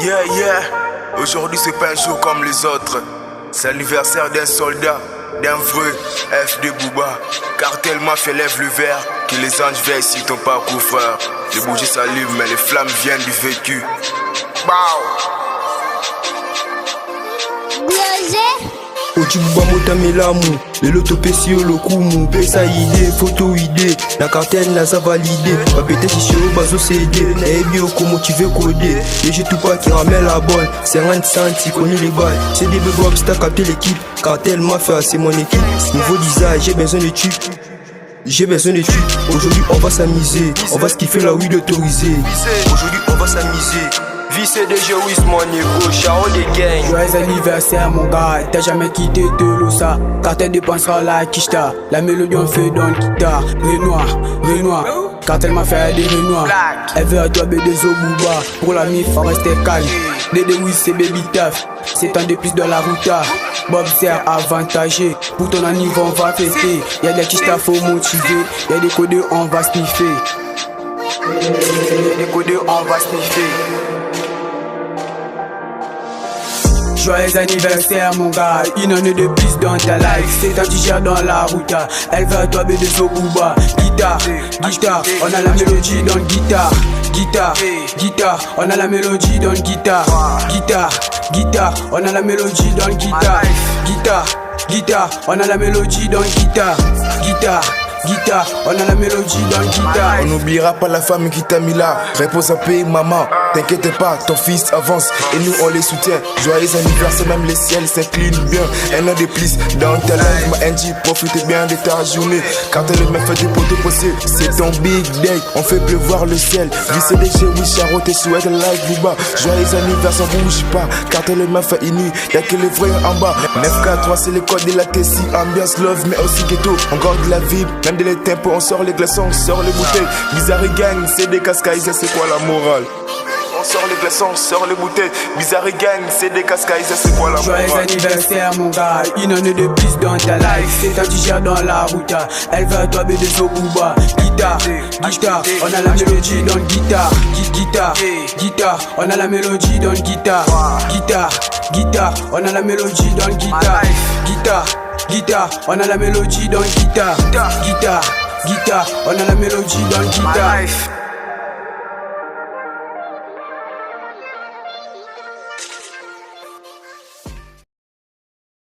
Yeah, yeah. Aujourd'hui c'est pas un jour comme les autres. C'est l'anniversaire d'un soldat, d'un vrai FD Booba. Cartel Mafia lève le verre, que les anges veillent sur ton parcours frère. Les bougies s'allument mais les flammes viennent du vécu. Ochibuba motame lamu lelo topesi yo lokumu pesa ide photo ide na cartel naza validé bapete chicho bazosede nayebi okomotive kode et j'ai tout pas qui ramène la bonne 50 cents connais les balles c'est des bébés obstacles capter l'équipe cartel Mafia c'est mon équipe niveau d'usage j'ai besoin de tubes. J'ai besoin de tubes. Aujourd'hui on va s'amuser, on va skiffer la weed autorisée. Aujourd'hui on va s'amuser. Vice de Jois mon niveau, Chao des gangs. Joyeux anniversaire mon gars, t'as jamais quitté de l'Ossa. Cartel dépensera la quicheta, la mélodie on fait dans le guitare. Renoir, cartel m'a fait des Renoir. Elle veut à toi des Booba, pour la mif faut rester calme. Dédé oui c'est baby taf, c'est un de plus dans la route. Bob sert avantagé, pour ton anniversaire on va fêter. Y'a des quichetas faut motiver, y'a des codeurs on va sniffer. Y'a des codeurs on va sniffer. Joyeux anniversaire mon gars, une année de plus dans ta life. C'est un t-shirt dans la route, elle va toi des Booba. Guitare, on a la mélodie dans le guitare. Guitare, on a la mélodie dans le guitare. Guitare, on a la mélodie dans le guitare. Guitare, on a la mélodie dans le guitare. Guitare, on a la mélodie dans le guitare. On n'oubliera pas la femme qui t'a mis là. Repose en paix maman, t'inquiète pas, ton fils avance et nous on les soutient. Joyeux anniversaire, même les ciels s'inclinent bien. Un an de plus dans ta life, ma NG, profite bien de ta journée. Quand elle me fait des potes possibles, c'est ton big day, on fait pleuvoir le ciel. VCDG, oui, Charo, t'es souhaite like Booba. Joyeux anniversaire, bouge pas, quand elle me fait une y'a que les vrais en bas. 9K3, c'est le code de la Tessie, ambiance love, mais aussi ghetto. On garde la vie. Même de les tempos, on sort les glaçons, on sort les bouteilles. Bizarre gang, c'est des cascailles, c'est quoi la morale? On sort les glaçons, on sort les bouteilles. Bizarre gang, c'est des cascailles, c'est quoi la morale? Joyeux anniversaire mon gars, une année de plus dans ta life. C'est un t-shirt dans la route, elle va toi des Booba. Guitare, on a la mélodie dans le guitare. Guitare, on a la mélodie dans le guitare. Guitare, on a la mélodie dans le guitare. Guitare, on a la mélodie dans le guitare. Guitare, on a la mélodie dans le guitare.